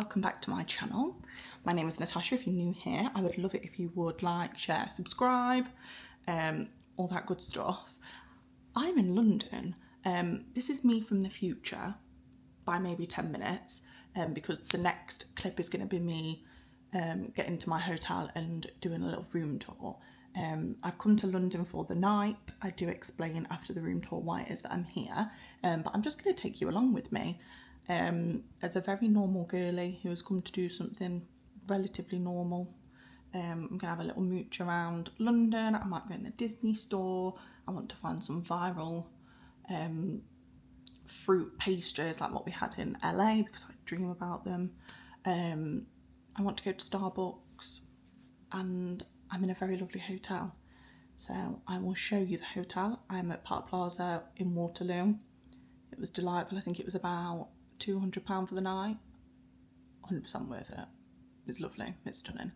welcome back to my channel. My name is Natasha. If you're new here, I would love it if you would like, share, subscribe, all that good stuff. I'm in London. This is me from the future by maybe 10 minutes because the next clip is going to be me getting to my hotel and doing a little room tour. I've come to London for the night. I do explain after the room tour why it is that I'm here, but I'm just going to take you along with me. As a very normal girly who has come to do something relatively normal. I'm going to have a little mooch around London. I might go in the Disney store. I want to find some viral fruit pastries like what we had in LA because I dream about them. I want to go to Starbucks, and I'm in a very lovely hotel. So I will show you the hotel. I'm at Park Plaza in Waterloo. It was delightful. I think it was about £200 for the night. 100% worth it. It's lovely, it's stunning.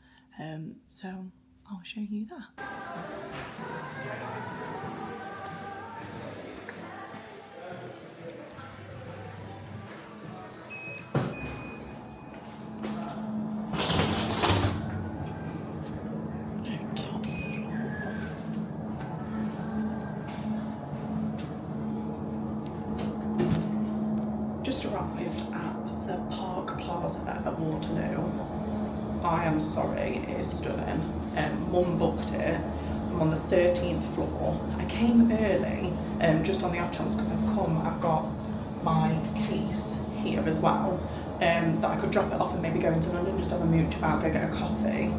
So I'll show you that. Top floor. Just arrived at the Park Plaza at Waterloo. I am sorry, it is stunning. Mum booked it. I'm on the 13th floor. I came early, just on the off chance because I've got my case here as well, that I could drop it off and maybe go into London, just have a mooch about, go get a coffee.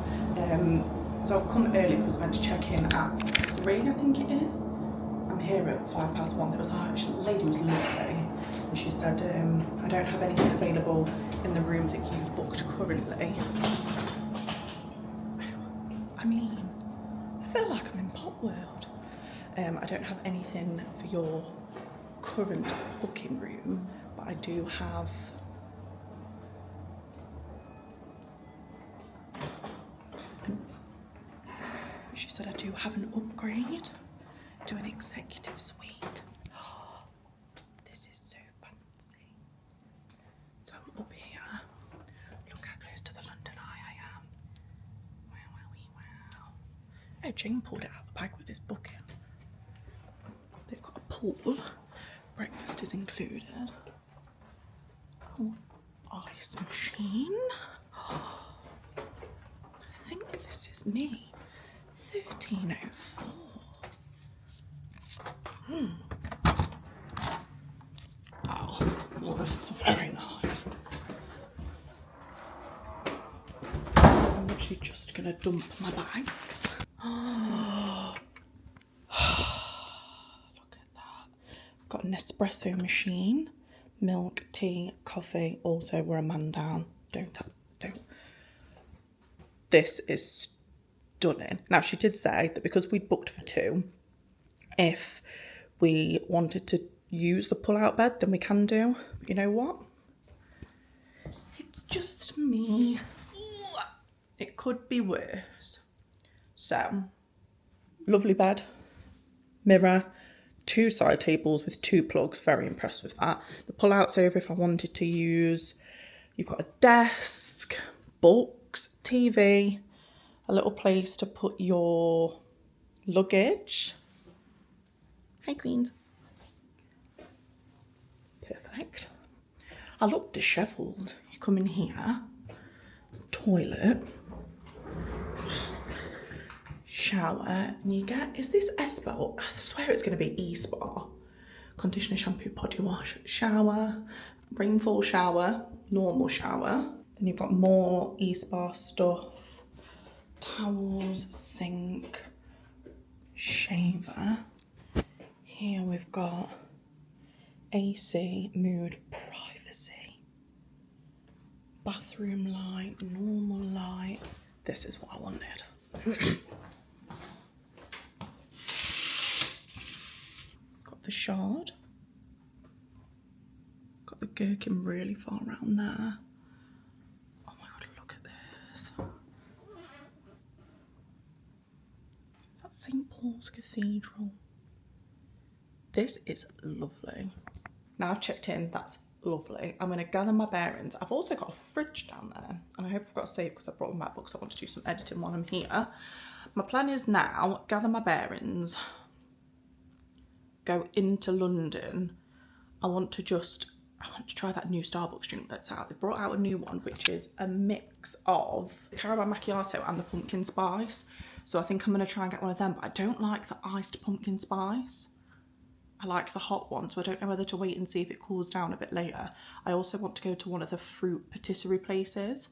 So I've come early because I went to check in at 3, I think it is. I'm here at 1:05. There was the lady was lovely, and she said, I don't have anything available in the room that you've booked currently. I mean, I feel like I'm in Pop World. I don't have anything for your current booking room, but I do have she said I do have an upgrade to an executive suite. This is so fancy. So I'm up here. Look how close to the London Eye I am. Wow. Oh, Jane pulled it out of the bag with this booking. They've got a pool. Breakfast is included. Oh, ice machine. I think this is me. 1304. Oh, well, this is very nice. I'm actually just gonna dump my bags. Oh, look at that. Got an espresso machine, milk, tea, coffee. Also, we're a man down. Don't. This is stunning. Now, she did say that because we'd booked for 2, if we wanted to use the pull-out bed, then we can do. But you know what? It's just me. It could be worse. So, lovely bed, mirror, 2 side tables with 2 plugs. Very impressed with that. The pull-out's over if I wanted to use. You've got a desk, books, TV, a little place to put your luggage. Hi, Queens. Perfect. I look dishevelled. You come in here, toilet, shower, and you get, is this Espo? I swear it's going to be E-Spa. Conditioner, shampoo, body wash, shower, rainfall shower, normal shower. Then you've got more E-Spa stuff, towels, sink, shaver. Here we've got AC, mood, privacy, bathroom light, normal light. This is what I wanted. Got the shard. Got the gherkin really far around there. Oh my god, look at this. Is that St. Paul's Cathedral? This is lovely. Now I've checked in, that's lovely. I'm going to gather my bearings. I've also got a fridge down there, and I hope I've got a save because I brought my books. I want to do some editing while I'm here. My plan is now, gather my bearings, go into London. I want to try that new Starbucks drink that's out. They've brought out a new one, which is a mix of caramel macchiato and the pumpkin spice. So I think I'm going to try and get one of them, but I don't like the iced pumpkin spice. I like the hot one, so I don't know whether to wait and see if it cools down a bit later. I also want to go to one of the fruit patisserie places,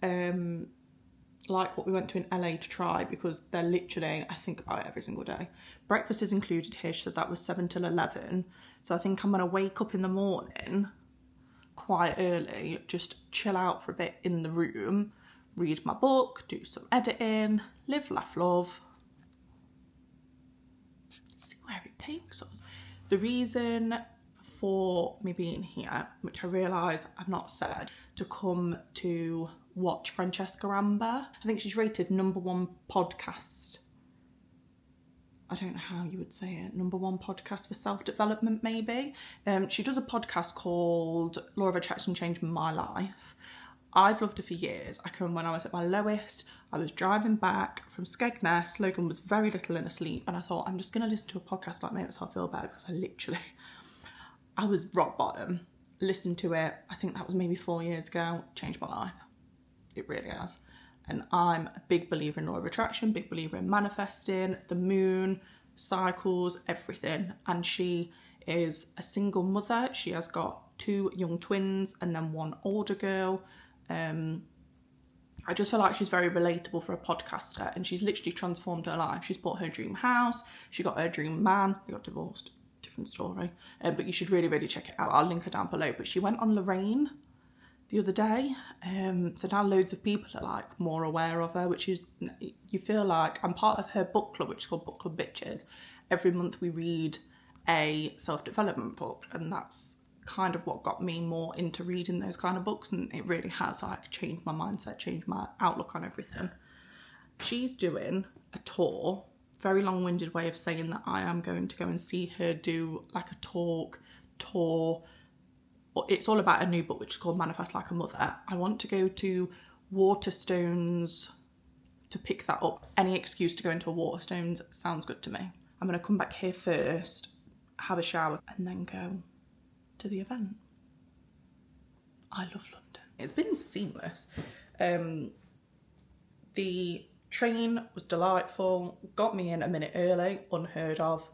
like what we went to in LA to try, because they're literally, I think about it every single day. Breakfast is included here, so that was 7 till 11. So I think I'm going to wake up in the morning quite early, just chill out for a bit in the room, read my book, do some editing, live, laugh, love. See where it takes us. The reason for me being here, which I realise I've not said, to come to watch Francesca Amber. I think she's rated #1 podcast. I don't know how you would say it. #1 podcast for self-development, maybe. She does a podcast called Law of Attraction Changed My Life. I've loved her for years. I can remember when I was at my lowest, I was driving back from Skegness. Logan was very little and asleep, and I thought, I'm just going to listen to a podcast like make myself feel better, because I was rock bottom. Listened to it, I think that was maybe 4 years ago, changed my life. It really has. And I'm a big believer in law of attraction, big believer in manifesting, the moon, cycles, everything. And she is a single mother. She has got 2 young twins and then 1 older girl. I just feel like she's very relatable for a podcaster, and she's literally transformed her life. She's bought her dream house, she got her dream man, they got divorced, different story. But you should really, really check it out. I'll link her down below. But she went on Lorraine the other day, so now loads of people are like more aware of her, which is, you feel like I'm part of her book club, which is called Book Club Bitches. Every month we read a self-development book, and that's kind of what got me more into reading those kind of books, and it really has like changed my mindset, changed my outlook on everything. She's doing a tour, very long-winded way of saying that I am going to go and see her do like a tour. It's all about a new book which is called Manifest Like a Mother. I want to go to Waterstones to pick that up. Any excuse to go into a Waterstones sounds good to me. I'm going to come back here first, have a shower, and then go to the event. I love London. It's been seamless. The train was delightful, got me in a minute early, unheard of.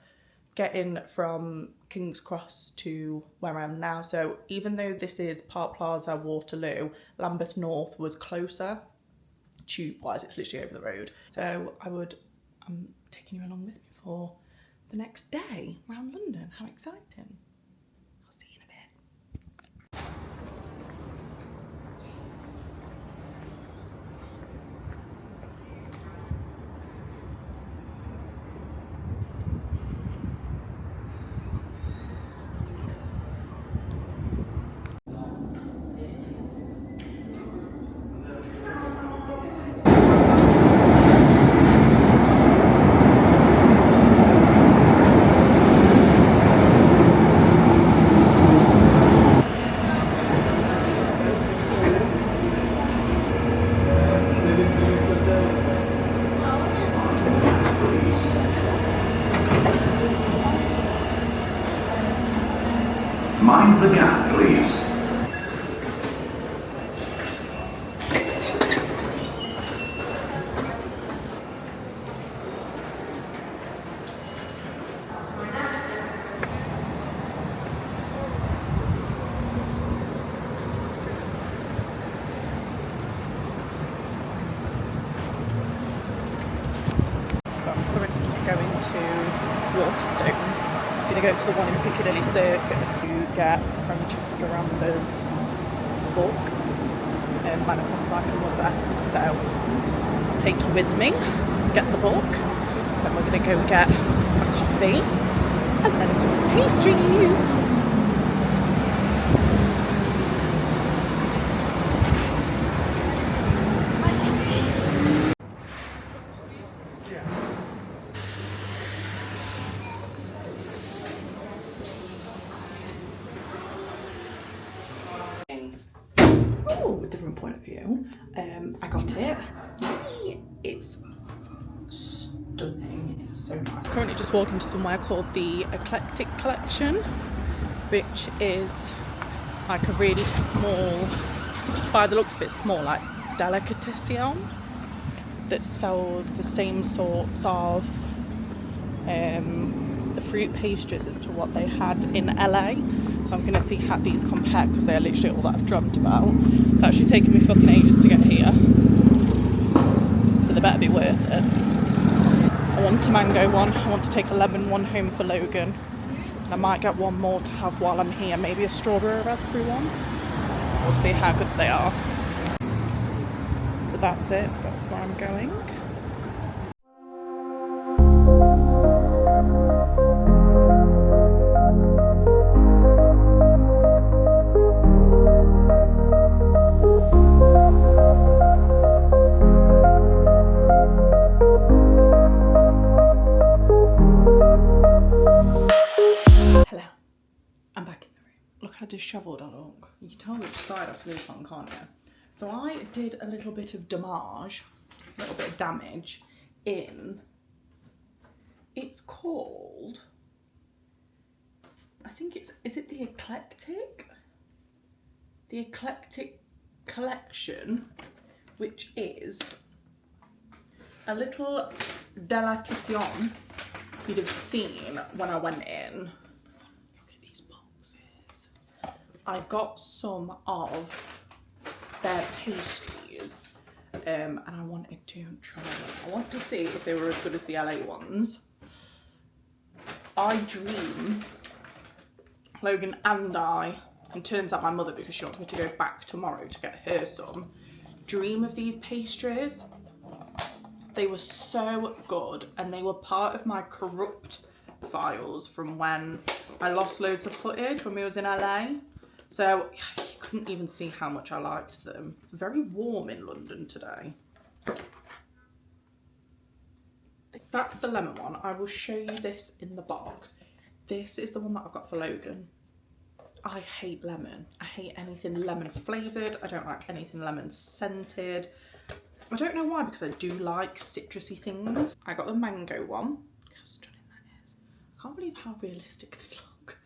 Getting from King's Cross to where I am now. So even though this is Park Plaza, Waterloo, Lambeth North was closer. Tube-wise, it's literally over the road. So I'm taking you along with me for the next day around London. How exciting. I'll see you in a bit. Mind the gap, please. So I'm currently just going to Waterstones. I'm going to go to the one in Piccadilly Circus to get Francesca Amber's book, Manifest Like a Mother. So I'll take you with me, get the book, then we're going to go get a coffee and then some pastries. one. I got it. It's stunning. It's so nice. Currently just walking to somewhere called the Eclectic Collection, which is like a really small, by the looks of it, small like delicatessen that sells the same sorts of the fruit pastries as to what they had in LA. So I'm going to see how these compare, because they're literally all that I've dreamt about. It's actually taken me fucking ages to get here, so they better be worth it. I want a mango one, I want to take a lemon one home for Logan, and I might get one more to have while I'm here, maybe a strawberry or raspberry one. We'll see how good they are. So that's it, that's where I'm going. Hello, I'm back in the room. Look how dishevelled I look. You can tell which side I sleep on, can't you? So I did a little bit of damage, a little bit of damage in, it's called, I think it's, is it the Eclectic? The Eclectic Collection, which is a little delicatessen you'd have seen when I went in. Look at these boxes. I got some of their pastries and I wanted to try them. I want to see if they were as good as the LA ones. I dream, Logan and I, and turns out my mother, because she wants me to go back tomorrow to get her some, dream of these pastries. They were so good, and they were part of my corrupt files from when I lost loads of footage when we was in LA. So you couldn't even see how much I liked them. It's very warm in London today. That's the lemon one. I will show you this in the box. This is the one that I've got for Logan. I hate lemon. I hate anything lemon flavoured. I don't like anything lemon scented. I don't know why, because I do like citrusy things. I got the mango one. Look how stunning that is. I can't believe how realistic they look.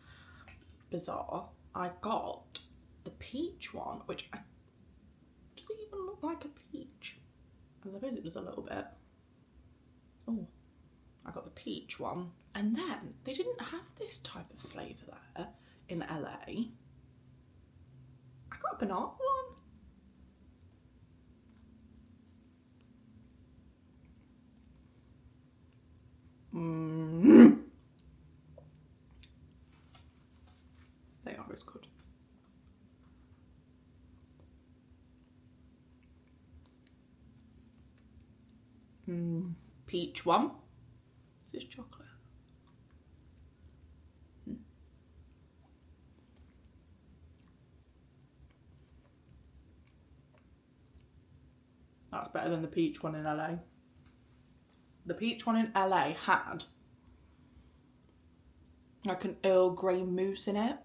Bizarre. I got the peach one, which does it even look like a peach? I suppose it does a little bit. Oh, I got the peach one. And then they didn't have this type of flavour there in LA. I got a banana one. They are as good. Peach one. Is this chocolate? That's better than the peach one in LA. The peach one in LA had like an Earl Grey mousse in it.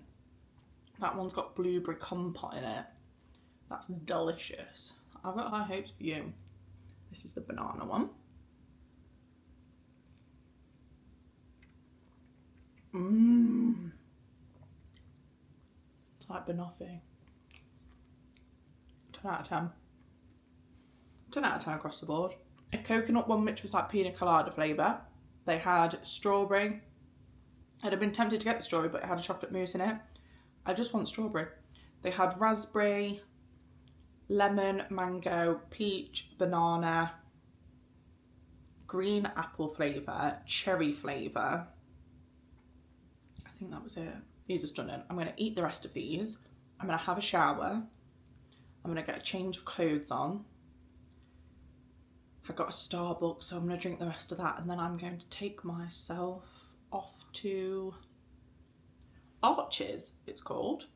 That one's got blueberry compote in it. That's delicious. I've got high hopes for you. This is the banana one. It's like banoffee. 10 out of 10. 10 out of 10 across the board. A coconut one, which was like pina colada flavour. They had strawberry. I'd have been tempted to get the strawberry, but it had a chocolate mousse in it. I just want strawberry. They had raspberry, lemon, mango, peach, banana, green apple flavour, cherry flavour. I think that was it. These are stunning. I'm going to eat the rest of these. I'm going to have a shower. I'm going to get a change of clothes on. I got a Starbucks, so I'm going to drink the rest of that, and then I'm going to take myself off to Arches, it's called,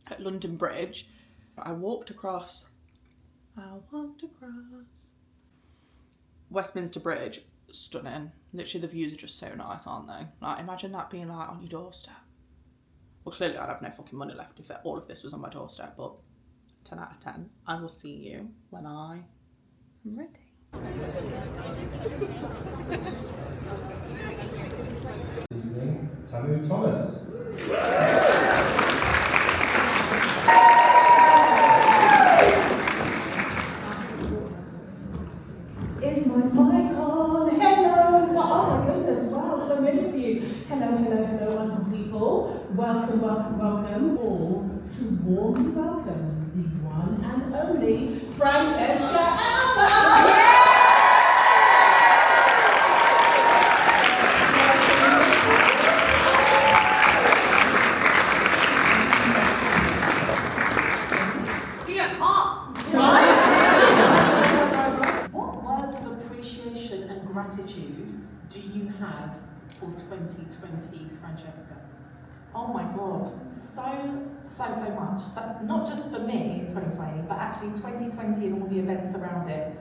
at London Bridge. I walked across Westminster Bridge. Stunning. Literally the views are just so nice, aren't they? Like, imagine that being like on your doorstep. Well, clearly I'd have no fucking money left if all of this was on my doorstep, but 10 out of 10. I will see you when I am ready. This evening, Tamu Thomas. Is my mic on? Hello! Oh my goodness, wow, so many of you. Hello, wonderful people. Welcome, all to warmly welcome the one and only Francesca. What words of appreciation and gratitude do you have for 2020, Francesca? Oh my God, so much. So, not just for me in 2020, but actually 2020 and all the events around it.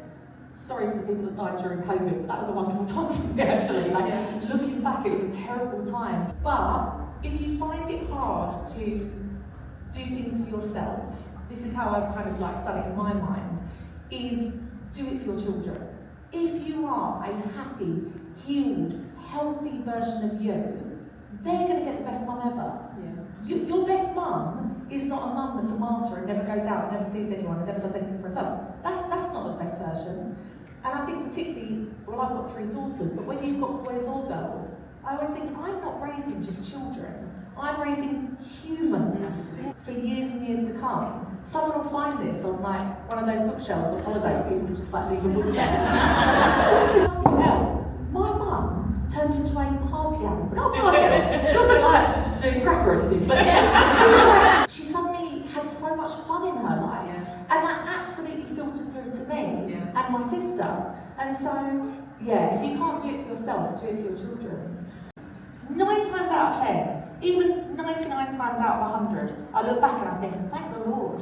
Sorry to the people that died during COVID, but that was a wonderful time for me actually. Looking back, it was a terrible time. But if you find it hard to do things for yourself, this is how I've kind of done it in my mind, is do it for your children. If you are a happy, healed, healthy version of you, they're going to get the best mum ever. Yeah. Your best mum is not a mum that's a martyr and never goes out, never sees anyone, and never does anything for herself. That's not the best version. And I think particularly, well, I've got 3 daughters, but when you've got boys or girls, I always think I'm not raising just children. I'm raising humans for years and years to come. Someone will find this on one of those bookshelves on holiday. People just leave a book there. My mum turned into a party animal. Not a party animal. She wasn't doing crack or anything, but yeah, she suddenly had so much fun in her life, and that absolutely filtered through to me and my sister. And so, yeah, if you can't do it for yourself, do it for your children. 9 times out of 10. Even 99 times out of 100, I look back and I think, thank the Lord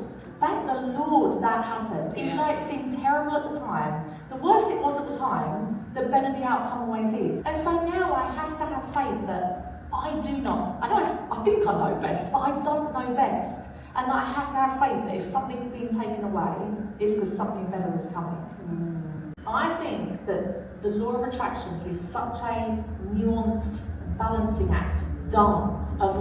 that happened. Even though it seemed terrible at the time, the worse it was at the time, the better the outcome always is. And so now I have to have faith that I think I know best, but I don't know best. And that I have to have faith that if something's being taken away, it's because something better is coming. I think that the law of attraction is such a nuanced balancing act, dance of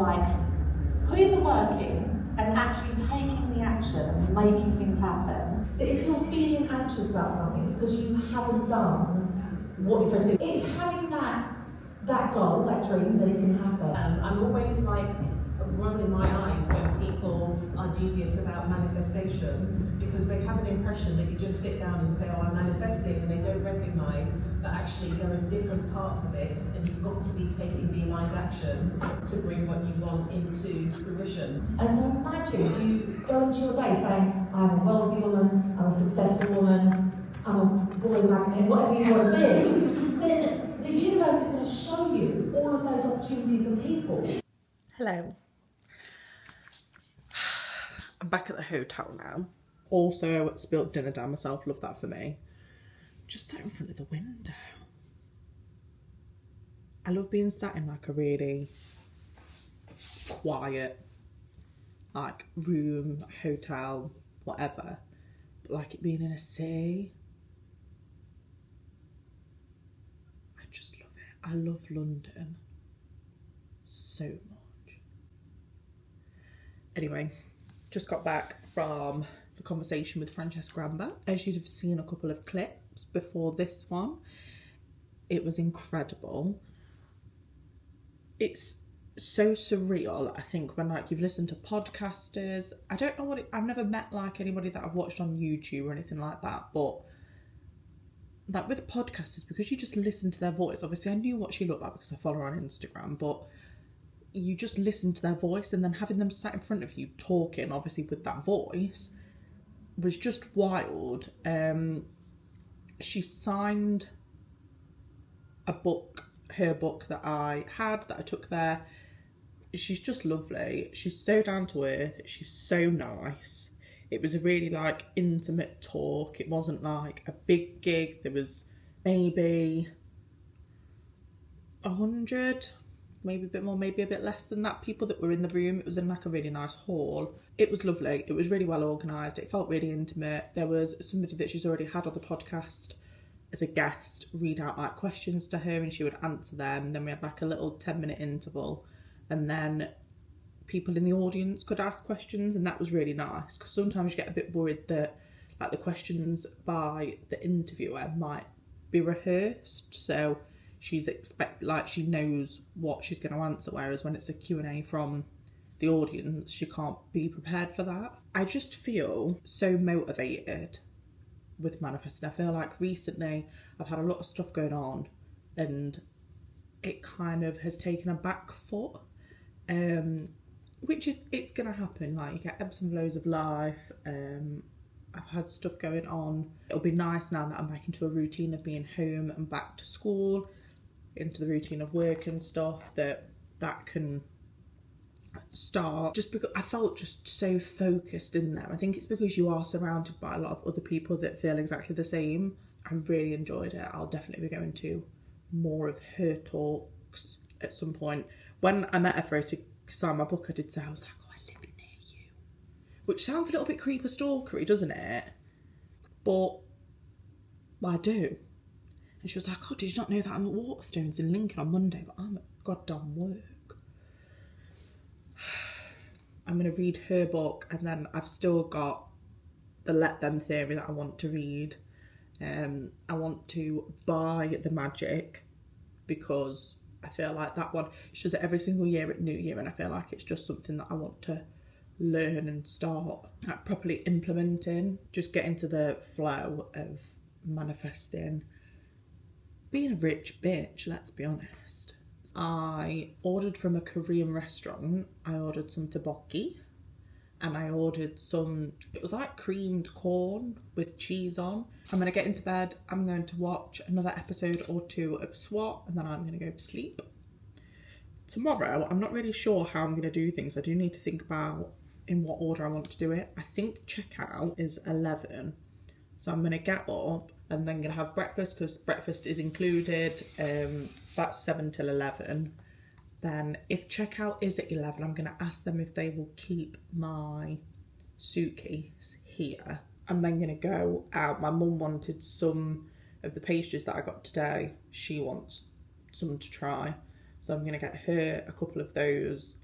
putting the work in and actually taking the action and making things happen. So if you're feeling anxious about something, it's because you haven't done what you're supposed to do. It's having that goal, that dream, that it can happen. I'm always rolling my eyes when people are dubious about manifestation, because they have an impression that you just sit down and say, oh, I'm manifesting, and they don't recognise that actually there are different parts of it, and you've got to be taking the aligned action to bring what you want into fruition. And so imagine if you go into your day saying, I'm a wealthy woman, I'm a successful woman, I'm a boy magnet, whatever you want to be, then the universe is going to show you all of those opportunities and people. Hello. I'm back at the hotel now. Also spilt dinner down myself, love that for me. Just sat in front of the window. I love being sat in a really quiet room, hotel, whatever. But it being in a city. I just love it. I love London so much. Anyway, just got back from the conversation with Francesca. As you'd have seen a couple of clips before this one, it was incredible. It's so surreal, I think, when you've listened to podcasters. I don't know I've never met anybody that I've watched on YouTube or anything like that, but with podcasters, because you just listen to their voice. Obviously I knew what she looked like because I follow her on Instagram, but you just listen to their voice, and then having them sat in front of you talking, obviously with that voice, was just wild. She signed her book that I took there. She's just lovely. She's so down to earth. She's so nice. It was a really intimate talk. It wasn't a big gig. There was maybe 100 maybe a bit more, maybe a bit less than that, people that were in the room. It was in like a really nice hall. It was lovely. It was really well organised. It felt really intimate. There was somebody that she's already had on the podcast as a guest read out like questions to her and she would answer them. Then we had like a little 10-minute interval and then people in the audience could ask questions, and that was really nice because sometimes you get a bit worried that like the questions by the interviewer might be rehearsed, so she knows what she's going to answer, whereas when it's a Q&A from the audience she can't be prepared for that. I just feel so motivated with manifesting. I feel like recently I've had a lot of stuff going on and it kind of has taken a back foot, which is, it's gonna happen. Like, you get ebbs and flows of life. I've had stuff going on. It'll be nice now that I'm back into a routine of being home and back to school, into the routine of work and stuff, that can start, just because I felt just so focused in there. I think it's because you are surrounded by a lot of other people that feel exactly the same. I really enjoyed it. I'll definitely be going to more of her talks at some point. When I met her for her to sign my book, I did say, I was like, oh, I live near you, which sounds a little bit creeper stalkery, doesn't it? But I do. And she was like, oh, did you not know that I'm at Waterstones in Lincoln on Monday, but I'm at goddamn work. I'm going to read her book, and then I've still got the Let Them theory that I want to read. I want to buy The Magic because I feel like that one, she does it every single year at New Year, and I feel like it's just something that I want to learn and start like properly implementing, just get into the flow of manifesting, being a rich bitch, let's be honest. I ordered from a Korean restaurant. I ordered some tteokbokki and I ordered some, it was like creamed corn with cheese on. I'm going to get into bed. I'm going to watch another episode or two of SWAT and then I'm going to go to sleep. Tomorrow, I'm not really sure how I'm going to do things. I do need to think about in what order I want to do it. I think checkout is 11. So I'm going to get up and then going to have breakfast because breakfast is included. That's 7 till 11. Then if checkout is at 11, I'm going to ask them if they will keep my suitcase here. I'm then going to go out. My mum wanted some of the pastries that I got today. She wants some to try. So I'm going to get her a couple of those.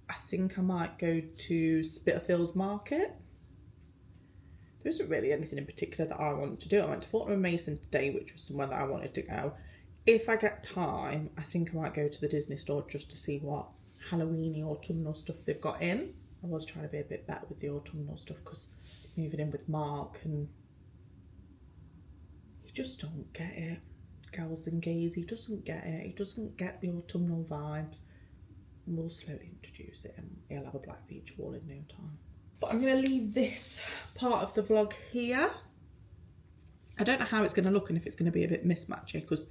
I think I might go to Spitalfields Market. There isn't really anything in particular that I want to do. I went to Fortnum and Mason today, which was somewhere that I wanted to go. If I get time, I think I might go to the Disney store just to see what Halloween-y autumnal stuff they've got in. I was trying to be a bit better with the autumnal stuff because moving in with Mark and he just don't get it. Girls and gays, he doesn't get it. He doesn't get the autumnal vibes. We'll slowly introduce it and he'll have a black feature wall in no time. But I'm going to leave this part of the vlog here. I don't know how it's going to look and if it's going to be a bit mismatchy because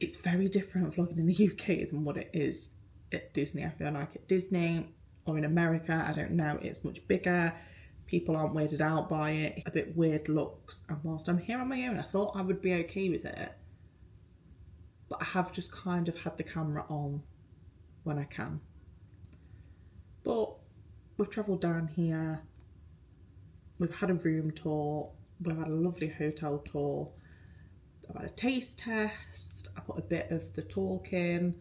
it's very different vlogging in the UK than what it is at Disney. I feel like at Disney or in America, I don't know, it's much bigger. People aren't weirded out by it. A bit weird looks. And whilst I'm here on my own, I thought I would be okay with it. But I have just kind of had the camera on when I can. But we've travelled down here. We've had a room tour. We've had a lovely hotel tour. I've had a taste test. I put a bit of the talk in.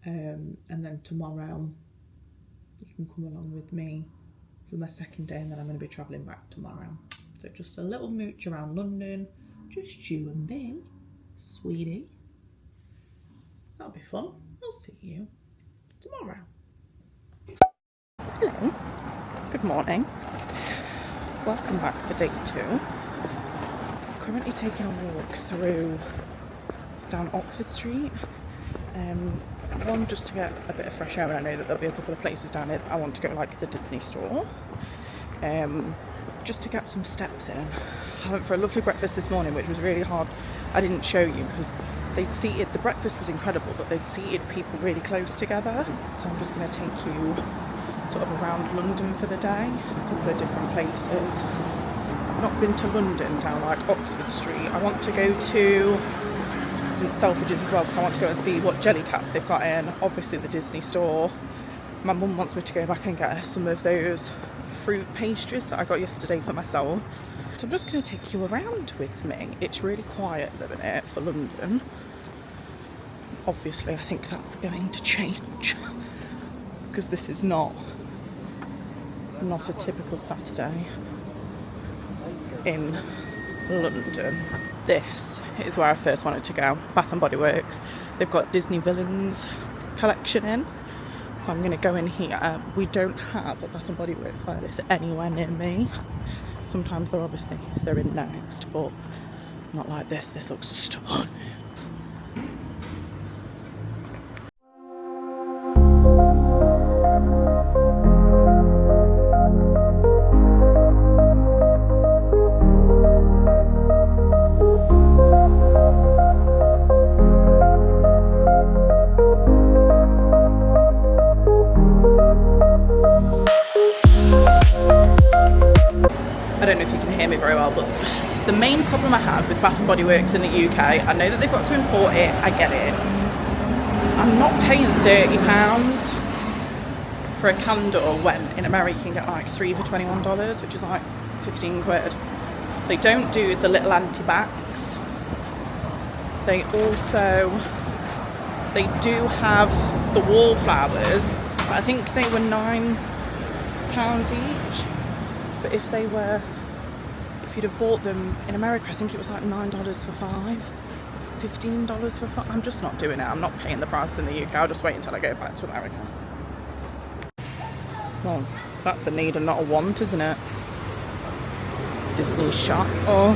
And then tomorrow you can come along with me for my second day and then I'm going to be travelling back tomorrow. So just a little mooch around London. Just you and me, sweetie. That'll be fun. I'll see you tomorrow. Hello. Good morning. Welcome back for day 2. Currently taking a walk through down Oxford Street. One, just to get a bit of fresh air, and I know that there'll be a couple of places down here that I want to go, like the Disney store. Just to get some steps in. I went for a lovely breakfast this morning, which was really hard. I didn't show you because they'd seated, the breakfast was incredible, but they'd seated people really close together. So I'm just going to take you sort of around London for the day, a couple of different places. I've not been to London down like Oxford Street. I want to go to Selfridges as well because I want to go and see what Jellycats they've got in. Obviously the Disney store. My mum wants me to go back and get her some of those fruit pastries that I got yesterday for myself. So I'm just going to take you around with me. It's really quiet at the minute for London. Obviously I think that's going to change because this is not a typical Saturday in London. This is where I first wanted to go, Bath and Body Works. They've got Disney Villains collection in, so I'm going to go in here. We don't have a Bath and Body Works like this anywhere near me. Sometimes they're in Next, but not like this. This looks stunning. I don't know if you can hear me very well, but the main problem I have with Bath and Body Works in the UK, I know that they've got to import it, I get it. I'm not paying £30 for a candle when in America you can get like 3 for $21, which is like 15 quid. They don't do the little anti-backs. They do have the wallflowers, but I think they were £9 each. But if you'd have bought them in America, I think it was like $9 for 5, $15 for 5. I'm just not doing it. I'm not paying the price in the UK. I'll just wait until I go back to America. Well, that's a need and not a want, isn't it? Disney shop. Oh.